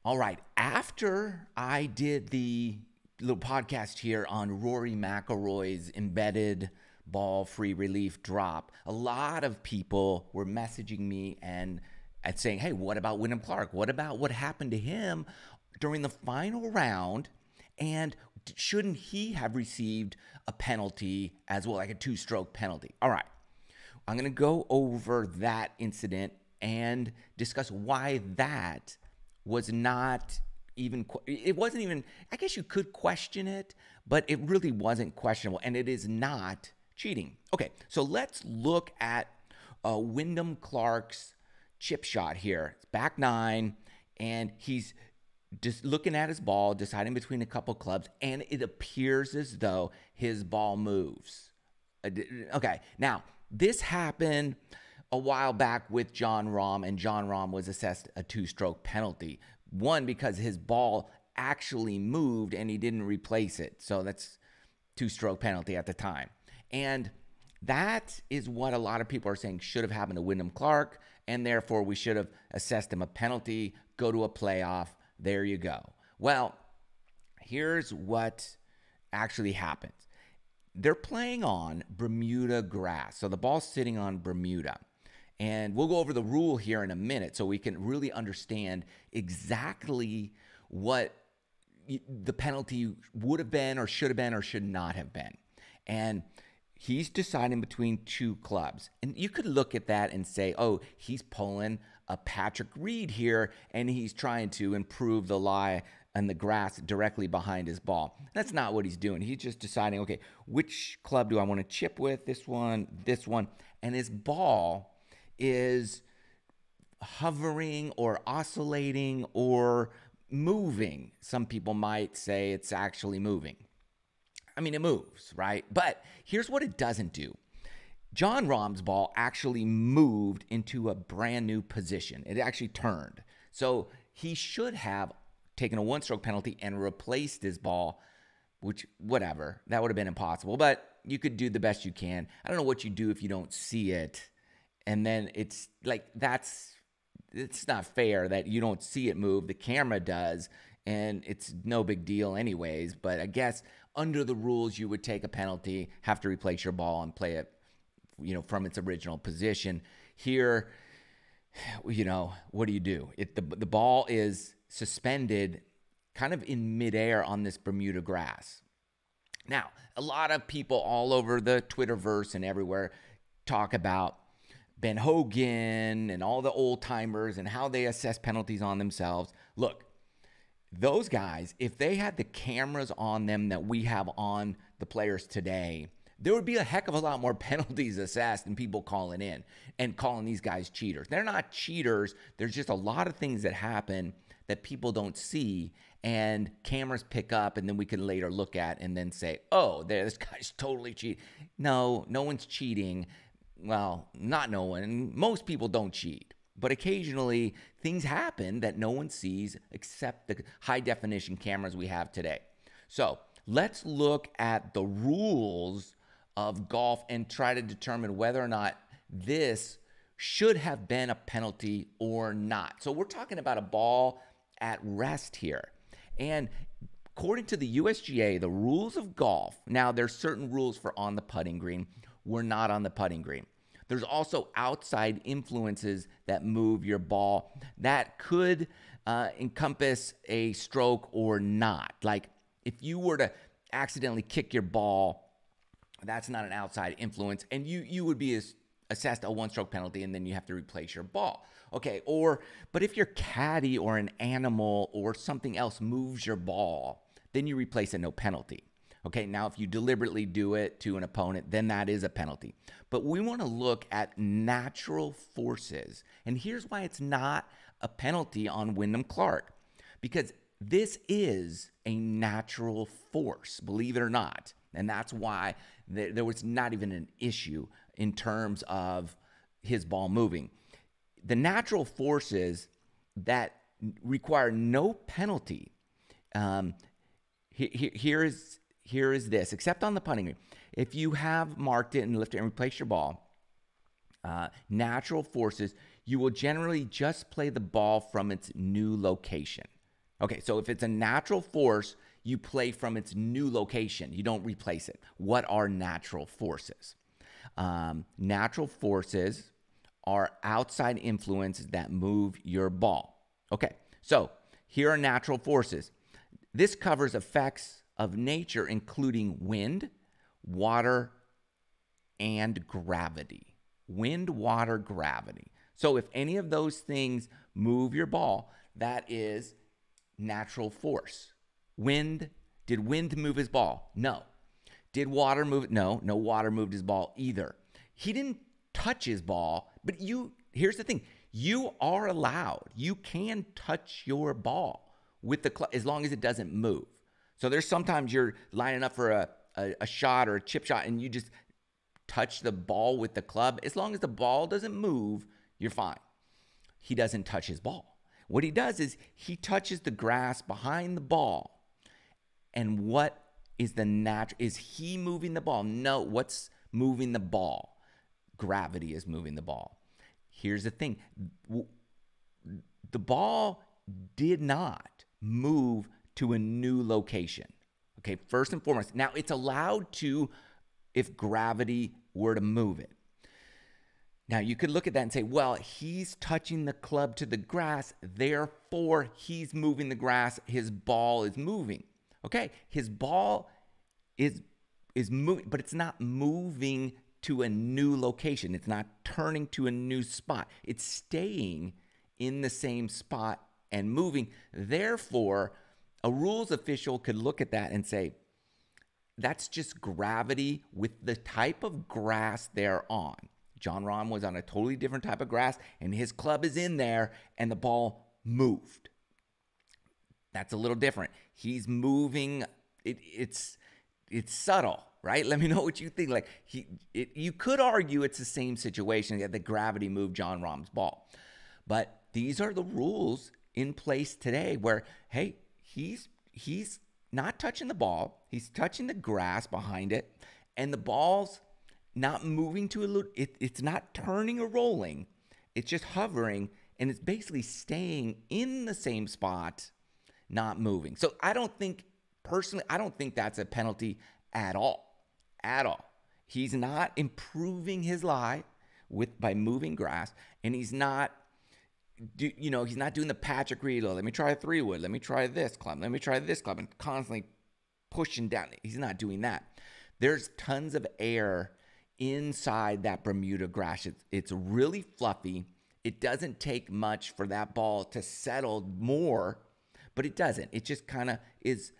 All right. After I did the little podcast here on Rory McIlroy's embedded ball free relief drop, a lot of people were messaging me and saying, hey, what about Wyndham Clark? What about what happened to him during the final round? And shouldn't he have received a penalty as well, like a two-stroke penalty? All right. I'm going to go over that incident and discuss why that was not even, it wasn't even, I guess you could question it, but it really wasn't questionable, and it is not cheating. Okay, so let's look at Wyndham Clark's chip shot here. It's back nine, and he's just looking at his ball, deciding between a couple clubs, and it appears as though his ball moves. Okay, now, this happened a while back with Jon Rahm, and Jon Rahm was assessed a two-stroke penalty. One, because his ball actually moved and he didn't replace it. So that's two-stroke penalty at the time. And that is what a lot of people are saying should have happened to Wyndham Clark, and therefore we should have assessed him a penalty, go to a playoff. There you go. Well, here's what actually happens. They're playing on Bermuda grass. So the ball's sitting on Bermuda. And we'll go over the rule here in a minute so we can really understand exactly what the penalty would have been or should not have been. And he's deciding between two clubs. And you could look at that and say, oh, he's pulling a Patrick Reed here, and he's trying to improve the lie and the grass directly behind his ball. That's not what he's doing. He's just deciding, okay, which club do I want to chip with? This one. And his ball is hovering or oscillating or moving. Some people might say it's actually moving. I mean, it moves, right? But here's what it doesn't do. Jon Rahm's ball actually moved into a brand new position. It actually turned. So he should have taken a one-stroke penalty and replaced his ball, which, whatever, that would have been impossible. But you could do the best you can. I don't know what you do if you don't see it. And then it's like, it's not fair that you don't see it move. The camera does, and it's no big deal anyways. But I guess under the rules, you would take a penalty, have to replace your ball and play it, from its original position. Here, what do you do? The ball is suspended kind of in midair on this Bermuda grass. Now, a lot of people all over the Twitterverse and everywhere talk about Ben Hogan and all the old timers and how they assess penalties on themselves. Look, those guys, if they had the cameras on them that we have on the players today, there would be a heck of a lot more penalties assessed and people calling in and calling these guys cheaters. They're not cheaters. There's just a lot of things that happen that people don't see and cameras pick up, and then we can later look at and then say, oh, this guy's totally cheating. No one's cheating. Well, not no one. Most people don't cheat. But occasionally, things happen that no one sees except the high-definition cameras we have today. So let's look at the rules of golf and try to determine whether or not this should have been a penalty or not. So we're talking about a ball at rest here. And according to the USGA, the rules of golf, now there's certain rules for on the putting green. We're not on the putting green. There's also outside influences that move your ball that could encompass a stroke or not. Like if you were to accidentally kick your ball, that's not an outside influence, and you would be assessed a one-stroke penalty, and then you have to replace your ball. Okay, but if your caddy or an animal or something else moves your ball, then you replace it, no penalty. Okay, now if you deliberately do it to an opponent, then that is a penalty. But we want to look at natural forces. And here's why it's not a penalty on Wyndham Clark. Because this is a natural force, believe it or not. And that's why there was not even an issue in terms of his ball moving. The natural forces that require no penalty, here is this, except on the putting green. If you have marked it and lifted and replaced your ball, natural forces, you will generally just play the ball from its new location. Okay, so if it's a natural force, you play from its new location. You don't replace it. What are natural forces? Natural forces are outside influences that move your ball. Okay, so here are natural forces. This covers effects of nature, including wind, water, and gravity. Wind, water, gravity. So if any of those things move your ball, that is natural force. Wind, did wind move his ball? No. Did water move it? No, no water moved his ball either. He didn't touch his ball, but here's the thing. You are allowed. You can touch your ball with the club as long as it doesn't move. So there's sometimes you're lining up for a shot or a chip shot and you just touch the ball with the club. As long as the ball doesn't move, you're fine. He doesn't touch his ball. What he does is he touches the grass behind the ball. And what is is he moving the ball? No, what's moving the ball? Gravity is moving the ball. Here's the thing. The ball did not move to a new location. Okay, first and foremost. Now, it's allowed to if gravity were to move it. Now, you could look at that and say, well, he's touching the club to the grass, therefore he's moving the grass, his ball is moving. Okay, his ball is moving, but it's not moving to a new location. It's not turning to a new spot. It's staying in the same spot and moving. Therefore, a rules official could look at that and say, that's just gravity with the type of grass they're on. John Rahm was on a totally different type of grass, and his club is in there, and the ball moved. That's a little different. He's moving. It's subtle, right? Let me know what you think. Like you could argue it's the same situation that the gravity moved John Rahm's ball, but these are the rules in place today. Where hey, he's not touching the ball. He's touching the grass behind it, and the ball's not moving to a little. It's not turning or rolling. It's just hovering, and it's basically staying in the same spot, not moving. So I don't think that's a penalty at all. At all. He's not improving his lie by moving grass, and he's not doing the Patrick Reed, let me try a 3-wood, let me try this club, let me try this club, and constantly pushing down. He's not doing that. There's tons of air inside that Bermuda grass. It's really fluffy. It doesn't take much for that ball to settle more, but it doesn't. It just kind of is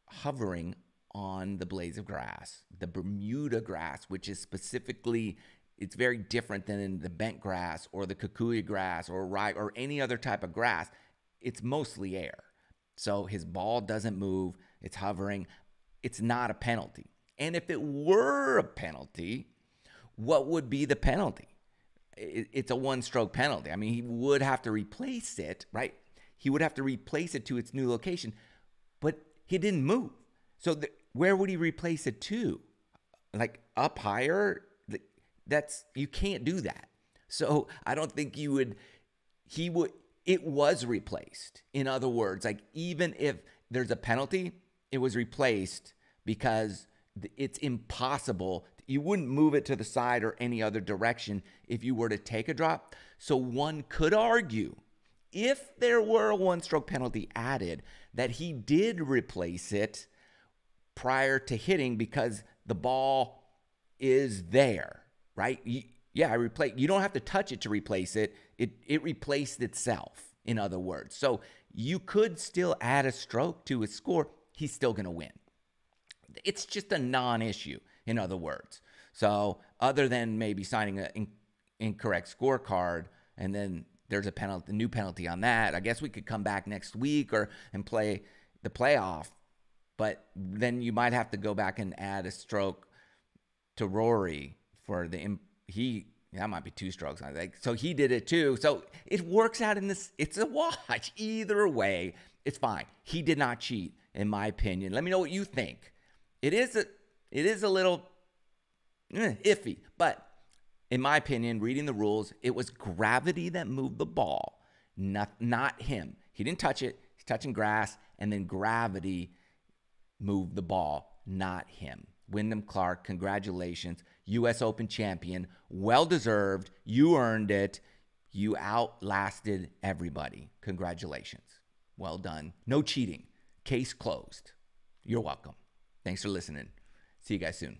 hovering on the blades of grass. The Bermuda grass, which is specifically, it's very different than in the bent grass or the kikuyu grass or any other type of grass. It's mostly air. So his ball doesn't move. It's hovering. It's not a penalty. And if it were a penalty, what would be the penalty? It's a one-stroke penalty. I mean, he would have to replace it, right? He would have to replace it to its new location, but he didn't move. So where would he replace it to? Like up higher? You can't do that. So I don't think it was replaced. In other words, like even if there's a penalty, it was replaced because it's impossible. You wouldn't move it to the side or any other direction if you were to take a drop. So one could argue, if there were a one-stroke penalty added, that he did replace it prior to hitting because the ball is there, right? You don't have to touch it to replace it. It replaced itself, in other words. So you could still add a stroke to his score. He's still going to win. It's just a non-issue, in other words. So other than maybe signing an incorrect scorecard and then there's a new penalty on that, I guess we could come back next week and play the playoff. But then you might have to go back and add a stroke to Rory for that might be 2 strokes. I think. So he did it too. So it works out in this. It's a wash. Either way, it's fine. He did not cheat, in my opinion. Let me know what you think. It is a little iffy, but in my opinion, reading the rules, it was gravity that moved the ball, not him. He didn't touch it. He's touching grass, and then gravity moved the ball, not him. Wyndham Clark, congratulations. U.S. Open champion. Well-deserved. You earned it. You outlasted everybody. Congratulations. Well done. No cheating. Case closed. You're welcome. Thanks for listening. See you guys soon.